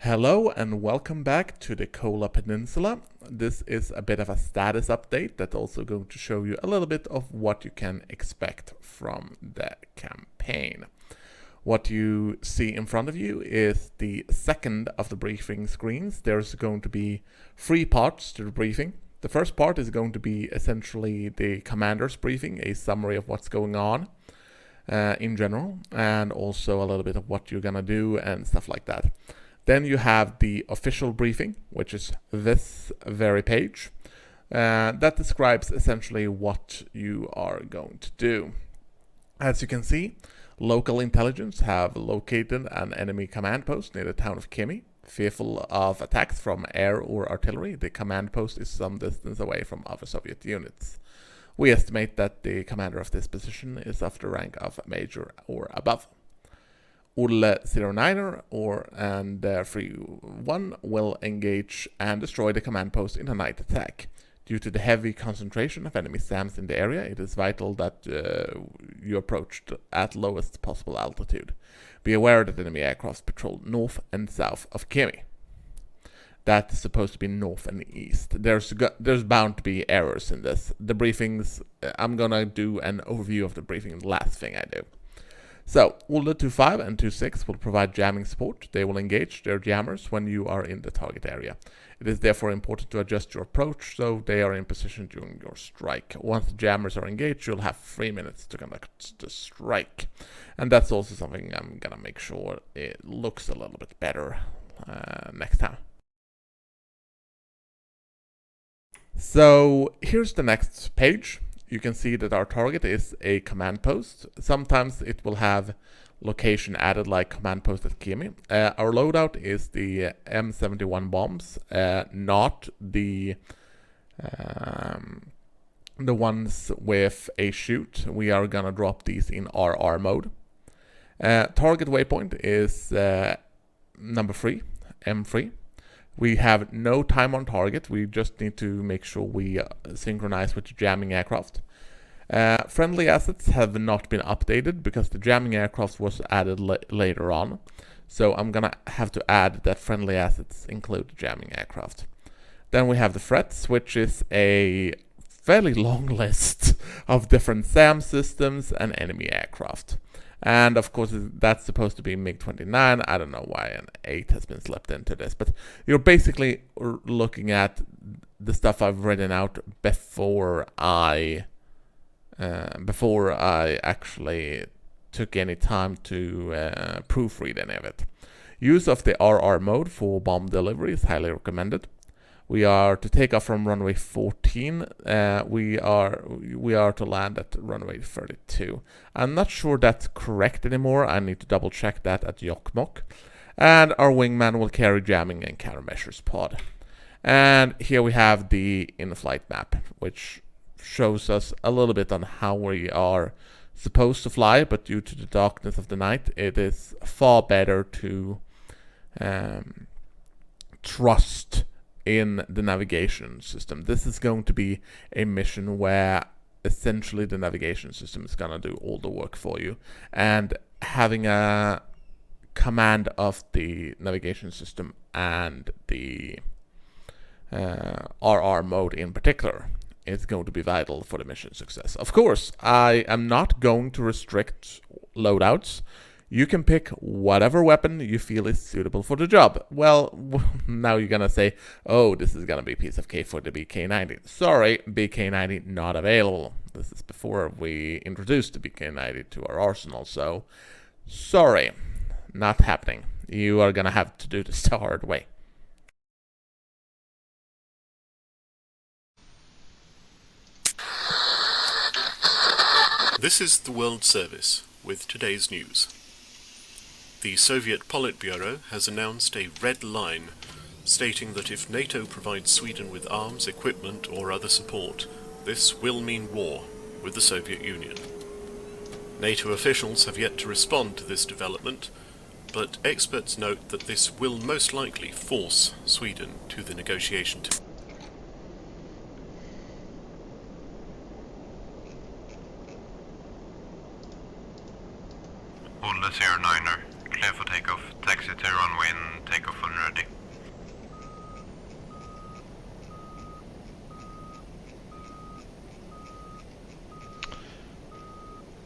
Hello and welcome back to the Kola Peninsula. This is a bit of a status update that's also going to show you a little bit of what you can expect from the campaign. What you see in front of you is the second of the briefing screens. There's going to be 3 parts to the briefing. The first part is going to be essentially the commander's briefing, a summary of what's going on in general, and also a little bit of what you're gonna do and stuff like that. Then you have the official briefing, which is this very page. That describes essentially what you are going to do. As you can see, local intelligence have located an enemy command post near the town of Kemi. Fearful of attacks from air or artillery, the command post is some distance away from other Soviet units. We estimate that the commander of this position is of the rank of major or above. Olle 09er and 31 will engage and destroy the command post in a night attack. Due to the heavy concentration of enemy SAMs in the area, it is vital that you approach at lowest possible altitude. Be aware that enemy aircraft patrol north and south of Kemi. That is supposed to be north and east. There's bound to be errors in this. The briefings, I'm gonna do an overview of the briefing, the last thing I do. So, Olle 25 and 26 will provide jamming support. They will engage their jammers when you are in the target area. It is therefore important to adjust your approach so they are in position during your strike. Once the jammers are engaged, you'll have 3 minutes to conduct the strike. And that's also something I'm gonna make sure it looks a little bit better next time. So, here's the next page. You can see that our target is a command post. Sometimes it will have location added like command post at Kemi. Our loadout is the M71 bombs, not the ones with a chute. We are gonna drop these in RR mode. Target waypoint is number 3, M3. We have no time on target. We just need to make sure we synchronize with the jamming aircraft. Friendly assets have not been updated because the jamming aircraft was added later on. So I'm gonna have to add that friendly assets include the jamming aircraft. Then we have the threats, which is a fairly long list of different SAM systems and enemy aircraft. And of course, that's supposed to be MiG-29. I don't know why an 8 has been slept into this, but you're basically looking at the stuff I've written out before I actually took any time to proofread any of it. Use of the RR mode for bomb delivery is highly recommended. We are to take off from runway 14. We are to land at runway 32. I'm not sure that's correct anymore. I need to double check that at Jokkmokk. And our wingman will carry jamming and countermeasures pod. And here we have the in-flight map, which shows us a little bit on how we are supposed to fly, but due to the darkness of the night, it is far better to trust in the navigation system. This is going to be a mission where essentially the navigation system is gonna do all the work for you, and having a command of the navigation system and the RR mode in particular is going to be vital for the mission success. Of course, I am not going to restrict loadouts. You can pick whatever weapon you feel is suitable for the job. Well, now you're gonna say, oh, this is gonna be a piece of cake for the BK-90. Sorry, BK-90 not available. This is before we introduced the BK-90 to our arsenal, so sorry, not happening. You are gonna have to do this the hard way. This is the World Service with today's news. The Soviet Politburo has announced a red line stating that if NATO provides Sweden with arms, equipment or other support, this will mean war with the Soviet Union. NATO officials have yet to respond to this development, but experts note that this will most likely force Sweden to the negotiation table. Olle 09er, clear for takeoff. Taxi to runway and takeoff when ready.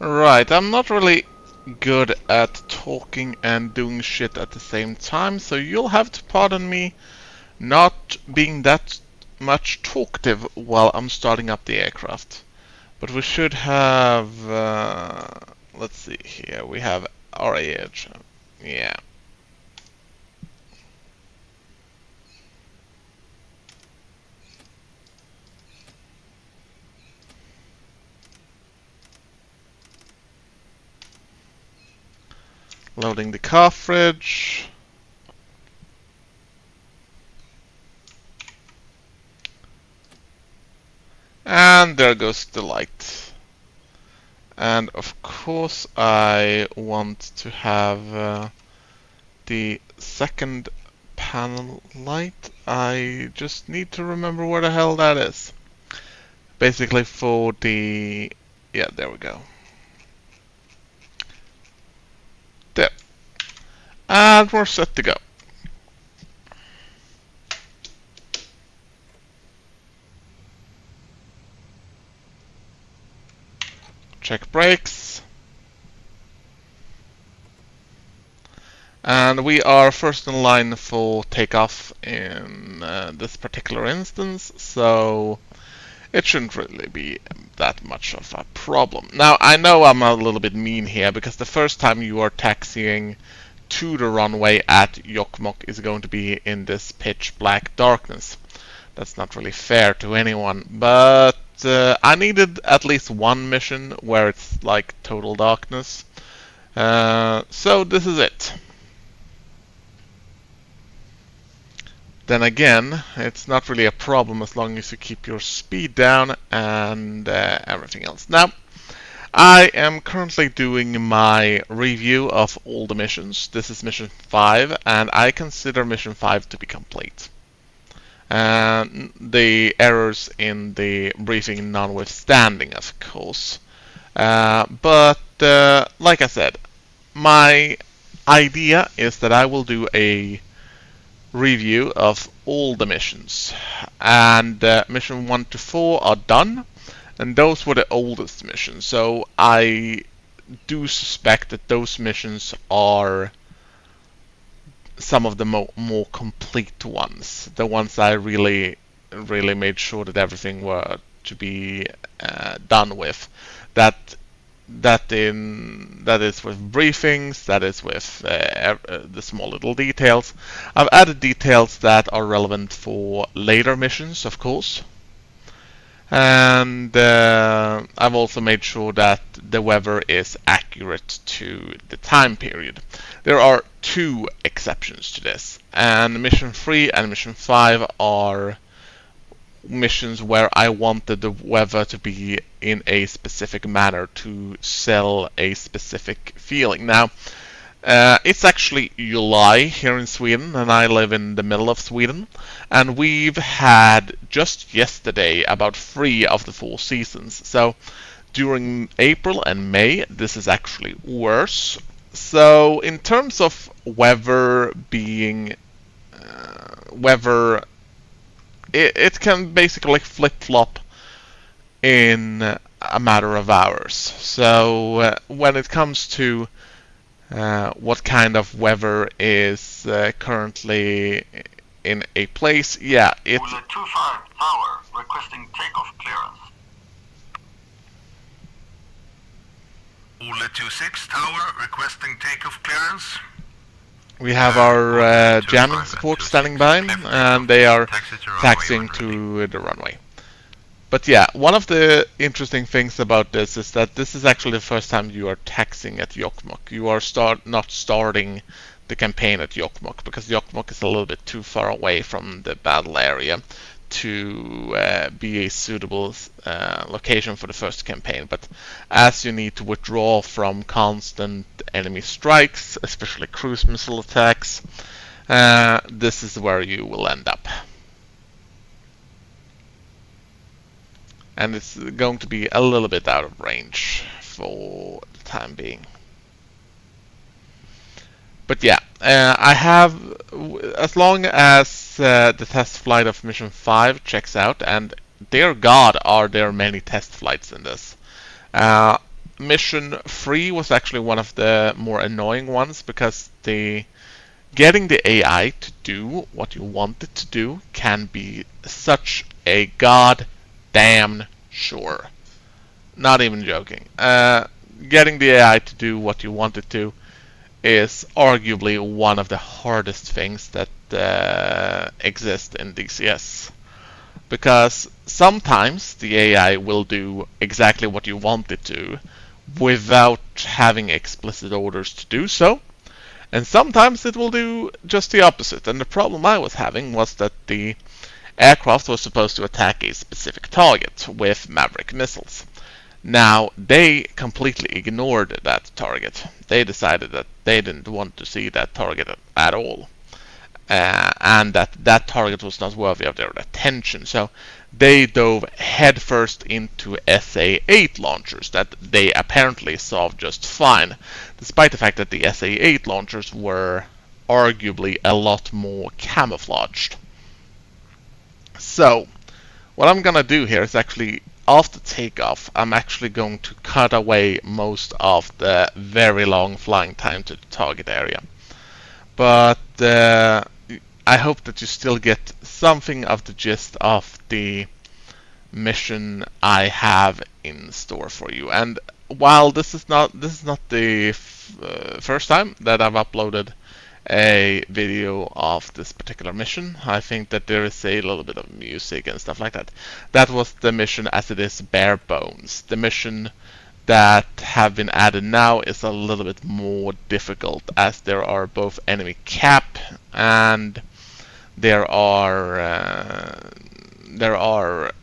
Right, I'm not really good at talking and doing shit at the same time, so you'll have to pardon me not being that much talkative while I'm starting up the aircraft. But we should have, let's see here, we have our edge. Yeah. Loading the cartridge. And there goes the light. And of course I want to have the second panel light. I just need to remember where the hell that is. Basically for the... yeah, there we go. There. And we're set to go. Check brakes. And we are first in line for takeoff in this particular instance, so it shouldn't really be that much of a problem. Now, I know I'm a little bit mean here, because the first time you are taxiing to the runway at Jokkmokk is going to be in this pitch black darkness. That's not really fair to anyone, but I needed at least one mission where it's like total darkness. So this is it. Then again, it's not really a problem as long as you keep your speed down and everything else. Now, I am currently doing my review of all the missions. This is mission 5, and I consider mission 5 to be complete. And the errors in the briefing notwithstanding, of course. But like I said, my idea is that I will do a review of all the missions, and mission 1 to 4 are done, and those were the oldest missions, so I do suspect that those missions are some of the more complete ones, the ones I really made sure that everything were to be done with. That is with briefings, that is with the small little details. I've added details that are relevant for later missions, of course. And I've also made sure that the weather is accurate to the time period. There are 2 exceptions to this, and mission 3 and mission 5 are missions where I wanted the weather to be in a specific manner to sell a specific feeling. Now, it's actually July here in Sweden, and I live in the middle of Sweden, and we've had just yesterday about 3 of the 4 seasons. So during April and May, this is actually worse. So in terms of weather being it can basically flip-flop in a matter of hours. So when it comes to what kind of weather is currently in a place, yeah, it... Olle 25 Tower requesting takeoff clearance. Olle 26 Tower requesting takeoff clearance. We have our jamming support standing by, and they are taxiing to the runway. But yeah, one of the interesting things about this is that this is actually the first time you are taxiing at Jokkmokk. You are not starting the campaign at Jokkmokk, because Jokkmokk is a little bit too far away from the battle area to be a suitable location for the first campaign. But as you need to withdraw from constant enemy strikes, especially cruise missile attacks, this is where you will end up. And it's going to be a little bit out of range for the time being. But yeah, I have, as long as the test flight of mission 5 checks out, and dear God, are there many test flights in this. mission 3 was actually one of the more annoying ones, because getting the AI to do what you want it to do can be such a goddamn chore. Not even joking. Getting the AI to do what you want it to is arguably one of the hardest things that exist in DCS. Because sometimes the AI will do exactly what you want it to without having explicit orders to do so. And sometimes it will do just the opposite. And the problem I was having was that the aircraft was supposed to attack a specific target with Maverick missiles. Now, they completely ignored that target. They decided that they didn't want to see that target at all. And that target was not worthy of their attention. So they dove headfirst into SA-8 launchers that they apparently solved just fine, despite the fact that the SA-8 launchers were arguably a lot more camouflaged. So, what I'm gonna do here is actually, after takeoff, I'm actually going to cut away most of the very long flying time to the target area. But I hope that you still get something of the gist of the mission I have in store for you. And while this is not the first time that I've uploaded a video of this particular mission, I think that there is a little bit of music and stuff like that. That was the mission as it is bare bones. The mission that have been added now is a little bit more difficult, as there are both enemy cap and there are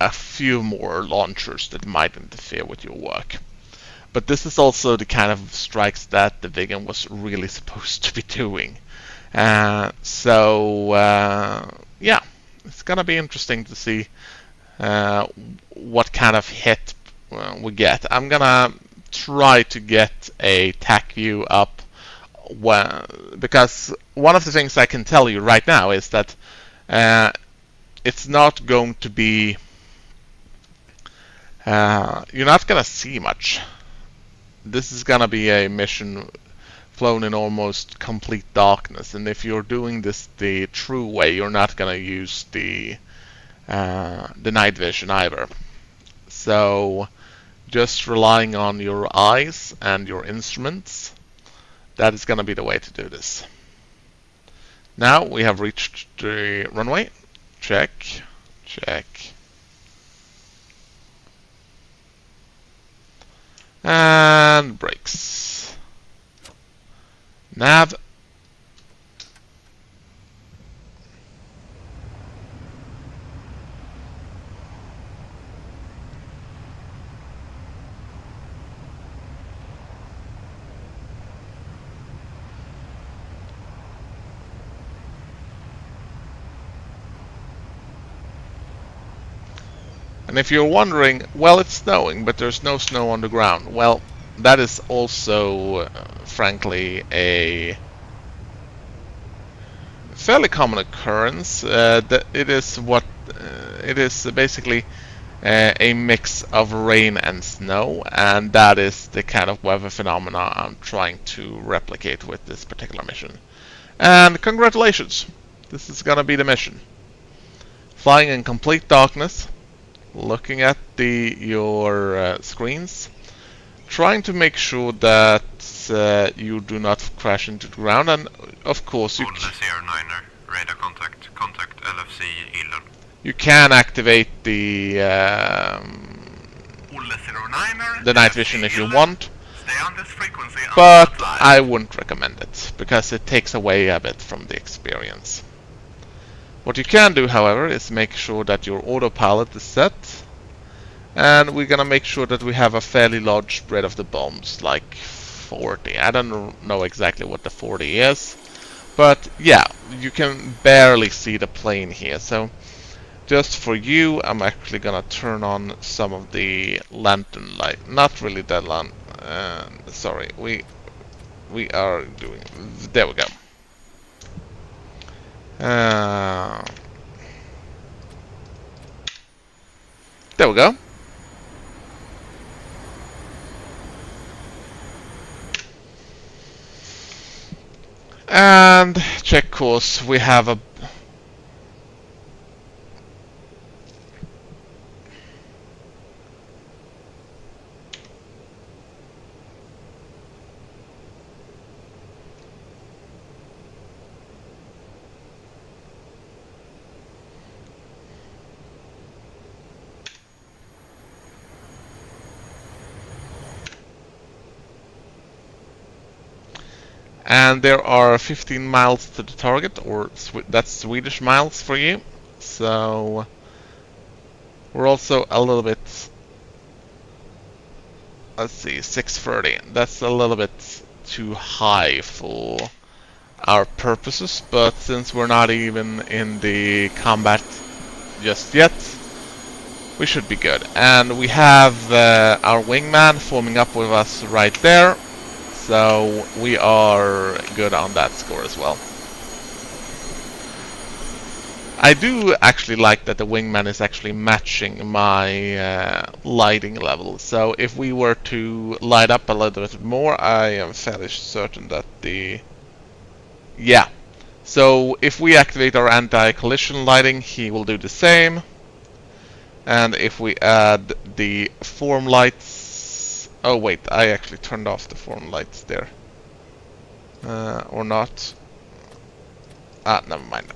a few more launchers that might interfere with your work. But this is also the kind of strikes that the Viggen was really supposed to be doing. Yeah, it's gonna be interesting to see what kind of hit we get. I'm gonna try to get a TAC view up, because one of the things I can tell you right now is that it's not going to be, you're not gonna see much. This is gonna be a mission flown in almost complete darkness, and if you're doing this the true way, you're not gonna use the night vision either. So just relying on your eyes and your instruments, that is gonna be the way to do this. Now we have reached the runway. Check, check. And brakes. Nav. And if you're wondering, well, it's snowing, but there's no snow on the ground. Well, that is also, frankly, a fairly common occurrence. It is basically a mix of rain and snow, and that is the kind of weather phenomena I'm trying to replicate with this particular mission. And congratulations, this is gonna be the mission. Flying in complete darkness, looking at your screens, trying to make sure that you do not crash into the ground, and of course you radar contact LFC Illen. You can activate the night vision if you want, but I wouldn't recommend it because it takes away a bit from the experience. What you can do, however, is make sure that your autopilot is set, and we're gonna make sure that we have a fairly large spread of the bombs, like 40. I don't know exactly what the 40 is, but yeah, you can barely see the plane here. So just for you, I'm actually gonna turn on some of the lantern light. Not really that sorry, we are doing. There we go. There we go. And check course, we have a... And there are 15 miles to the target, or that's Swedish miles for you. So we're also a little bit, let's see, 630. That's a little bit too high for our purposes, but since we're not even in the combat just yet, we should be good. And we have our wingman forming up with us right there. So we are good on that score as well. I do actually like that the wingman is actually matching my lighting level. So if we were to light up a little bit more, I am fairly certain that the... Yeah. So if we activate our anti-collision lighting, he will do the same. And if we add the form lights... Oh wait, I actually turned off the form lights there. Or not. Ah, never mind.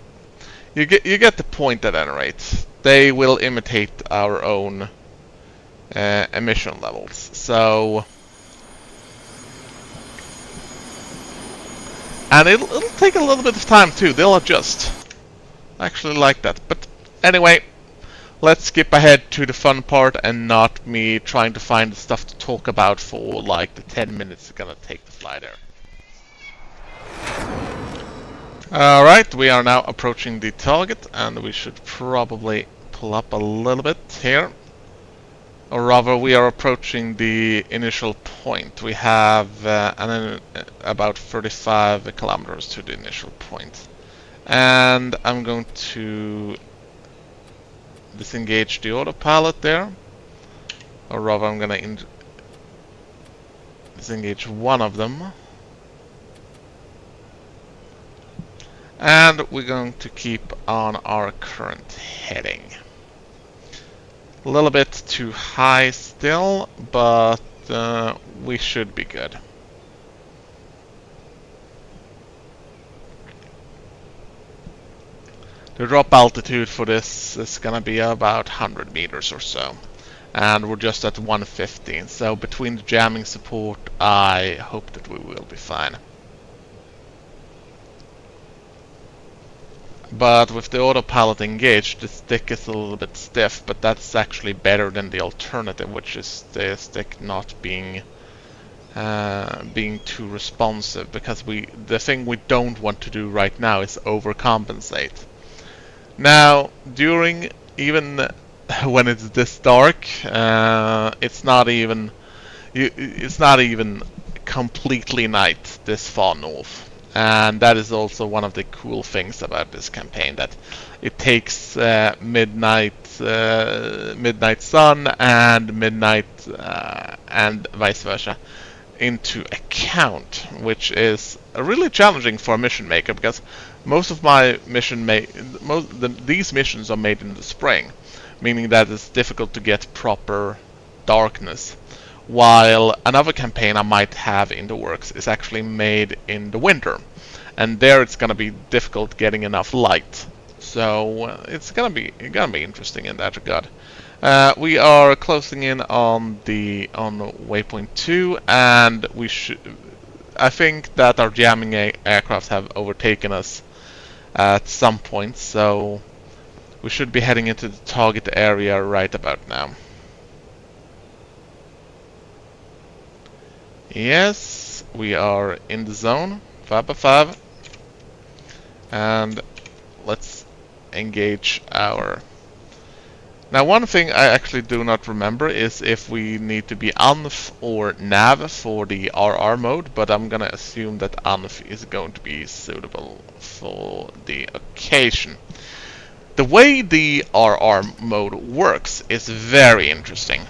You get the point at any rate. They will imitate our own emission levels. So, and it'll take a little bit of time too. They'll adjust. I actually like that. But anyway, let's skip ahead to the fun part and not me trying to find stuff to talk about for like the 10 minutes it's gonna take to fly there. Alright, we are now approaching the target, and we should probably pull up a little bit here. Or rather, we are approaching the initial point. We have about 35 kilometers to the initial point. And I'm going to disengage the autopilot there. Or rather, I'm going to disengage one of them. And we're going to keep on our current heading. A little bit too high still, but we should be good. The drop altitude for this is gonna be about 100 meters or so. And we're just at 115, so between the jamming support, I hope that we will be fine. But with the autopilot engaged, the stick is a little bit stiff, but that's actually better than the alternative, which is the stick not being too responsive, because the thing we don't want to do right now is overcompensate. Now, during even when it's this dark, it's not even completely night this far north. And that is also one of the cool things about this campaign, that it takes midnight sun and midnight and vice versa into account, which is really challenging for a mission maker, because most of my these missions are made in the spring, meaning that it's difficult to get proper darkness. While another campaign I might have in the works is actually made in the winter, and there it's gonna be difficult getting enough light. So it's gonna be interesting in that regard. We are closing in on waypoint 2, and I think that our jamming aircraft have overtaken us at some point, so we should be heading into the target area right about now. Yes, we are in the zone, 5x5, and let's engage our... Now, one thing I actually do not remember is if we need to be ANF or NAV for the RR mode, but I'm gonna assume that ANF is going to be suitable for the occasion. The way the RR mode works is very interesting.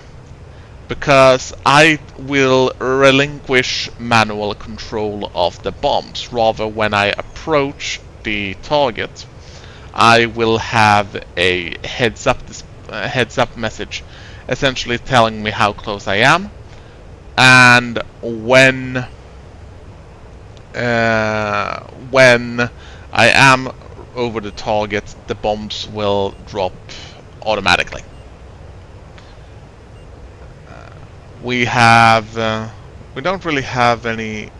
because I will relinquish manual control of the bombs. Rather, when I approach the target, I will have a heads up message, essentially telling me how close I am, and when I am over the target, the bombs will drop automatically. We don't really have any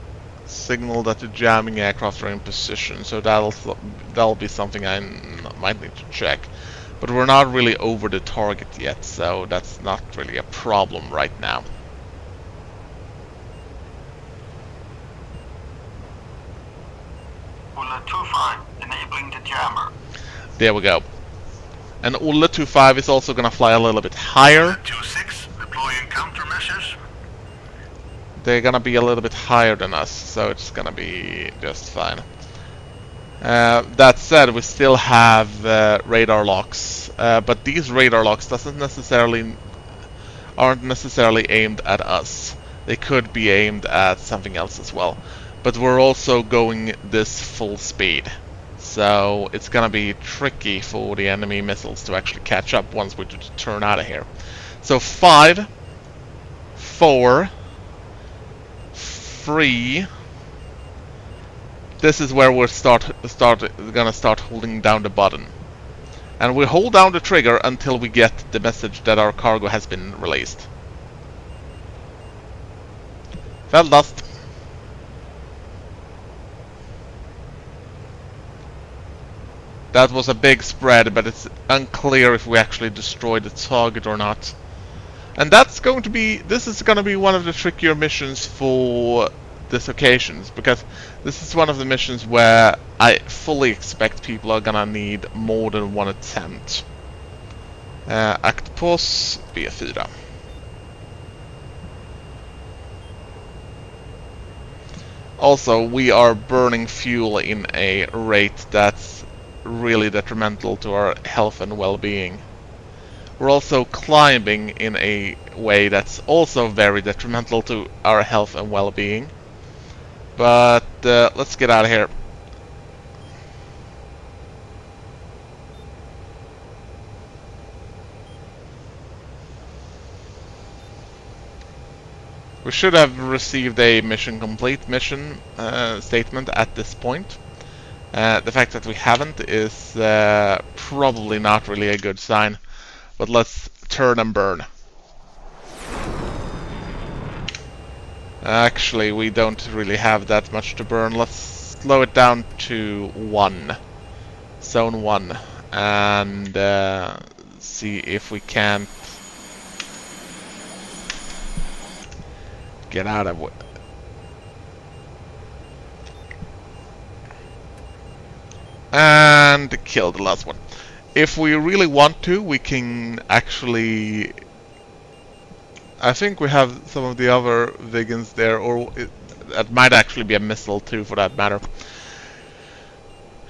signal that the jamming aircraft are in position, so that'll be something I might need to check. But we're not really over the target yet, so that's not really a problem right now. Olle 25, enabling the jammer. There we go. And Olle 25 is also gonna fly a little bit higher. 26, deploying countermeasures. They're gonna be a little bit higher than us, so it's gonna be just fine. That said, we still have radar locks, but these radar locks aren't necessarily aimed at us. They could be aimed at something else as well. But we're also going this full speed, so it's gonna be tricky for the enemy missiles to actually catch up once we turn out of here. So 5, 4, 3. This is where we're gonna start holding down the button, and we hold down the trigger until we get the message that our cargo has been released. Veldast. That was a big spread, but it's unclear if we actually destroyed the target or not. And this is going to be one of the trickier missions for this occasion, because this is one of the missions where I fully expect people are gonna need more than one attempt. Aktpos B4. Also, we are burning fuel in a rate that's really detrimental to our health and well-being. We're also climbing in a way that's also very detrimental to our health and well-being. But let's get out of here. We should have received a mission complete mission statement at this point. The fact that we haven't is probably not really a good sign. But let's turn and burn. Actually, we don't really have that much to burn. Let's slow it down to 1. Zone 1. And see if we can't get out of it. And kill the last one. If we really want to, we can actually... I think we have some of the other Viggens there, or that might actually be a missile too, for that matter.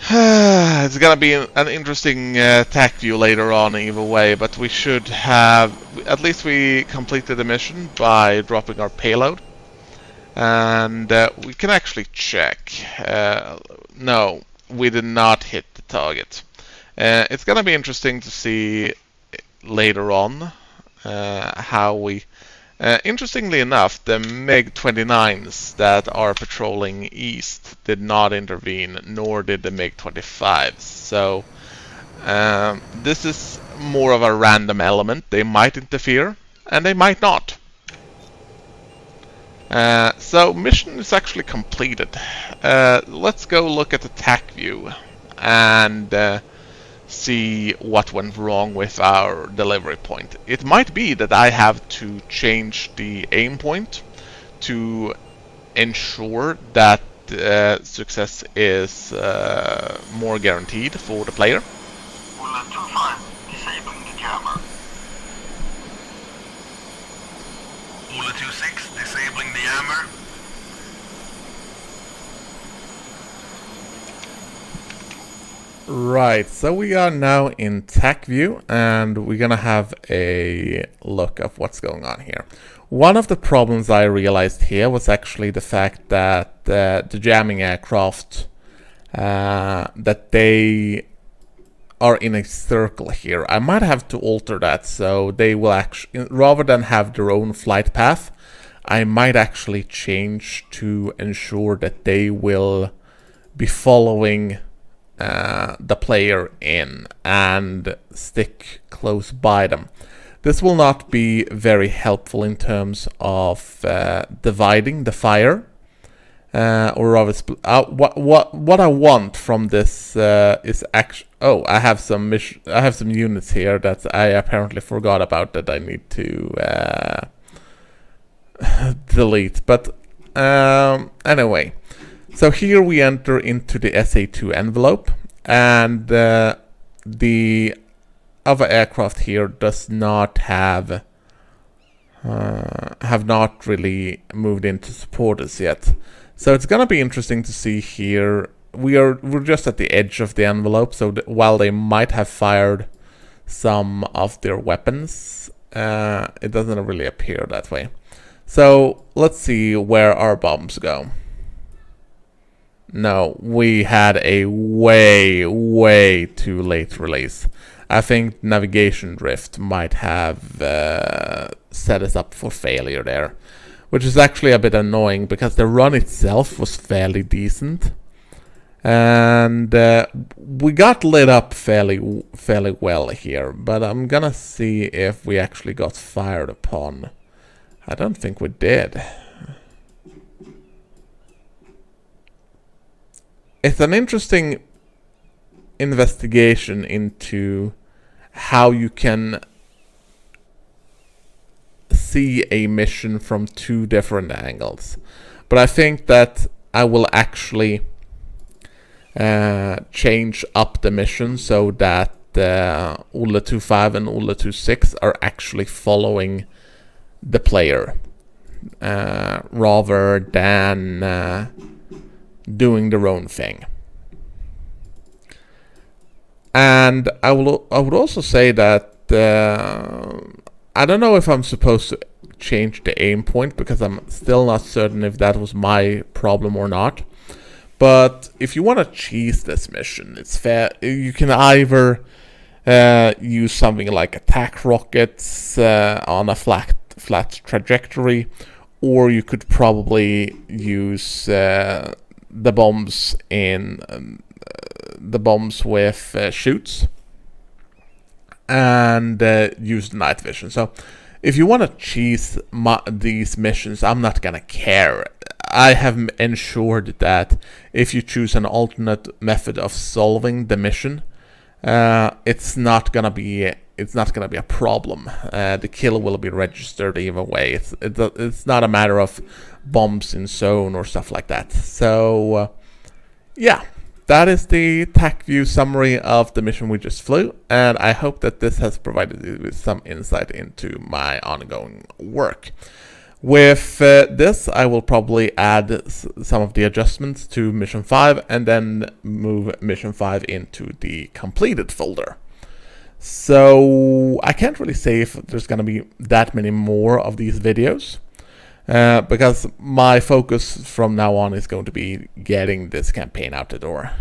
It's gonna be an interesting tac view later on either way, but we should have... At least we completed the mission by dropping our payload. And we can actually check. No, we did not hit the target. It's gonna be interesting to see later on how we... interestingly enough, the MiG-29s that are patrolling east did not intervene, nor did the MiG-25s. So this is more of a random element. They might interfere, and they might not. So mission is actually completed. Let's go look at the TAC view and see what went wrong with our delivery point. It might be that I have to change the aim point to ensure that success is more guaranteed for the player. Olle 25, disabling the jammer. Olle 26, disabling the jammer. Right, so we are now in TAC view, and we're gonna have a look of what's going on here. One of the problems I realized here was actually the fact that the jamming aircraft, that they are in a circle here. I might have to alter that so they will actually, rather than have their own flight path, I might actually change to ensure that they will be following the player in and stick close by them. This will not be very helpful in terms of dividing the fire, or rather, what I want from this is actually. Oh, I have some units here that I apparently forgot about that I need to delete. But anyway. So here we enter into the SA2 envelope, and the other aircraft here does not have not really moved into supporters yet. So it's gonna be interesting to see here. We're just at the edge of the envelope, so while they might have fired some of their weapons, it doesn't really appear that way. So let's see where our bombs go. No, we had a way too late release. I think navigation drift might have set us up for failure there, which is actually a bit annoying because the run itself was fairly decent, and we got lit up fairly well here. But I'm gonna see if we actually got fired upon. I don't think we did. It's an interesting investigation into how you can see a mission from two different angles. But I think that I will actually change up the mission so that Olle 25 and Olle 26 are actually following the player rather than doing their own thing. And I would also say that I don't know if I'm supposed to change the aim point, because I'm still not certain if that was my problem or not. But if you want to cheese this mission, it's fair. You can either use something like attack rockets on a flat trajectory, or you could probably use the bombs with chutes, and use the night vision. So if you want to cheese these missions, I'm not gonna care. I have ensured that if you choose an alternate method of solving the mission, it's not gonna be a problem. The kill will be registered either way. It's not a matter of bombs in zone or stuff like that. So yeah, that is the TAC view summary of the mission we just flew, and I hope that this has provided you with some insight into my ongoing work. With this, I will probably add some of the adjustments to Mission 5 and then move Mission 5 into the completed folder. So I can't really say if there's going to be that many more of these videos, because my focus from now on is going to be getting this campaign out the door.